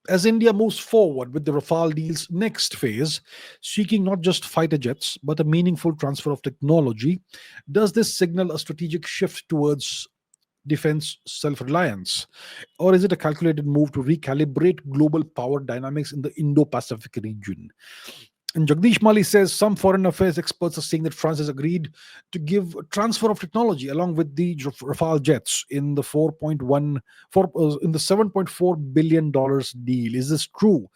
As India moves forward with the Rafale deal's next phase, seeking not just fighter jets but a meaningful transfer of technology, does this signal a strategic shift towards defense self reliance? Or is it a calculated move to recalibrate global power dynamics in the Indo Pacific region? And Jagdish Mali says some foreign affairs experts are saying that France has agreed to give a transfer of technology along with the Rafale jets in the 4.1 in the 7.4 billion dollars deal. Is this true?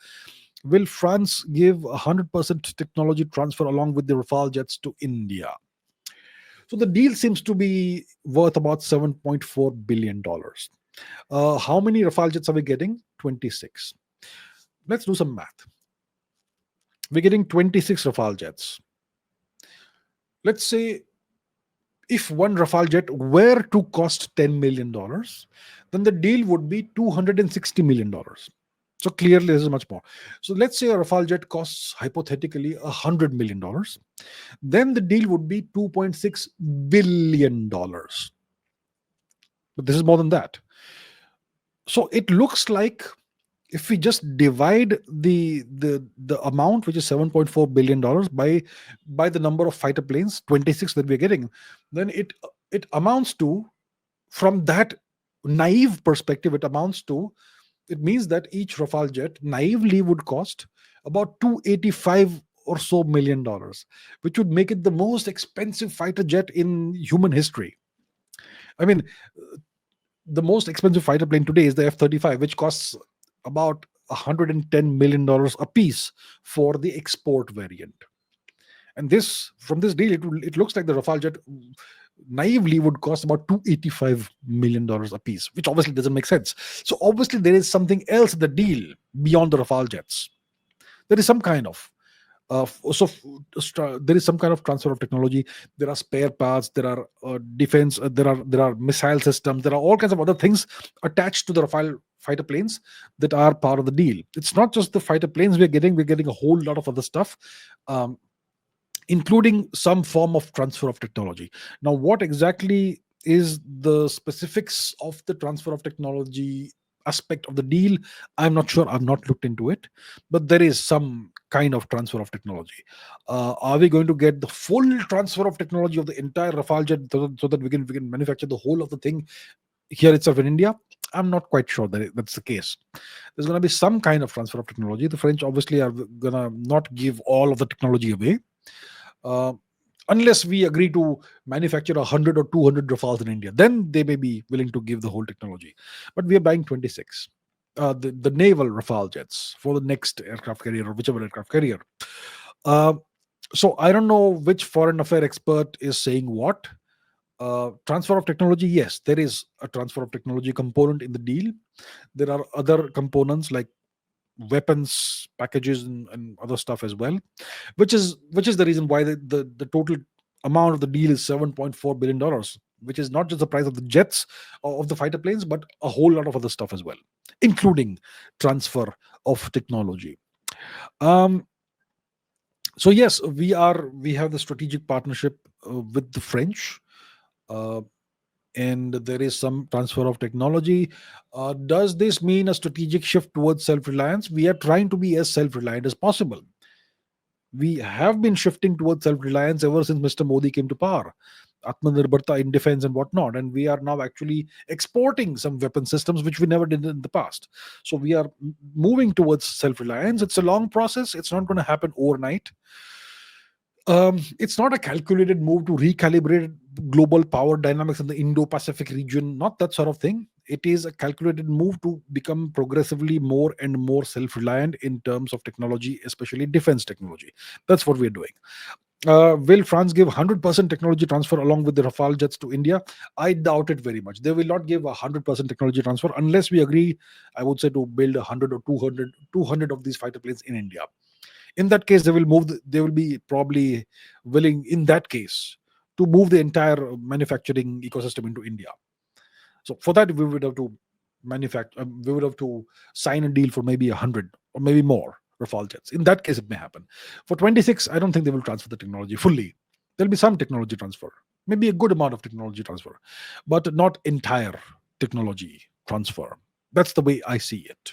Will France give 100% technology transfer along with the Rafale jets to India? So the deal seems to be worth about 7.4 billion dollars. How many Rafale jets are we getting? 26. Let's do some math. We're getting 26 Rafale jets. Let's say if one Rafale jet were to cost $10 million, then the deal would be $260 million. So clearly, this is much more. So let's say a Rafale jet costs hypothetically $100 million, then the deal would be $2.6 billion. But this is more than that. So it looks like if we just divide the amount, which is $7.4 billion, by the number of fighter planes, 26 that we're getting, then it amounts to, from that naive perspective, it means that each Rafale jet naively would cost about 285 or so $1 million, which would make it the most expensive fighter jet in human history. I mean, the most expensive fighter plane today is the F-35, which costs about $110 million a piece for the export variant. And this, from this deal, it looks like the Rafale jet naively would cost about $285 million a piece, which obviously doesn't make sense. So obviously there is something else in the deal beyond the Rafale jets. There is some kind of there is some kind of transfer of technology. There are spare parts, there are defense, there are missile systems, there are all kinds of other things attached to the Rafale fighter planes that are part of the deal. It's not just the fighter planes we're getting a whole lot of other stuff, um, including some form of transfer of technology. Now, what exactly is the specifics of the transfer of technology aspect of the deal? I'm not sure. I've not looked into it, but there is some kind of transfer of technology. Are we going to get the full transfer of technology of the entire Rafale jet, so that we can manufacture the whole of the thing here itself in India? I'm not quite sure that that's the case. There's going to be some kind of transfer of technology. The French obviously are going to not give all of the technology away, uh, unless we agree to manufacture 100 or 200 Rafales in India. Then they may be willing to give the whole technology. But we are buying 26. The naval Rafale jets for the next aircraft carrier or whichever aircraft carrier. Uh, so I don't know which foreign affair expert is saying what. Transfer of technology, yes, there is a transfer of technology component in the deal. There are other components like weapons packages and other stuff as well, which is the reason why the total amount of the deal is $7.4 billion, which is not just the price of the jets or of the fighter planes, but a whole lot of other stuff as well, including transfer of technology. um so yes, we have the strategic partnership with the French, uh, and there is some transfer of technology. Does this mean a strategic shift towards self reliance? We are trying to be as self reliant as possible. We have been shifting towards self reliance ever since Mr. Modi came to power. Atmanirbharta in defense and whatnot. And we are now actually exporting some weapon systems which we never did in the past. So we are moving towards self reliance. It's a long process, it's not going to happen overnight. It's not a calculated move to recalibrate global power dynamics in the Indo-Pacific region, not that sort of thing. It is a calculated move to become progressively more and more self-reliant in terms of technology, especially defense technology. That's what we're doing. Will France give 100% technology transfer along with the Rafale jets to India? I doubt it very much. They will not give 100% technology transfer unless we agree, I would say, to build 100 or 200 of these fighter planes in India. In that case, they will be probably willing, in that case, to move the entire manufacturing ecosystem into India. So for that, we would have to we would have to sign a deal for maybe 100 or maybe more Rafale jets. In that case, it may happen. For 26, I don't think they will transfer the technology fully. There'll be some technology transfer, maybe a good amount of technology transfer, but not entire technology transfer. That's the way I see it.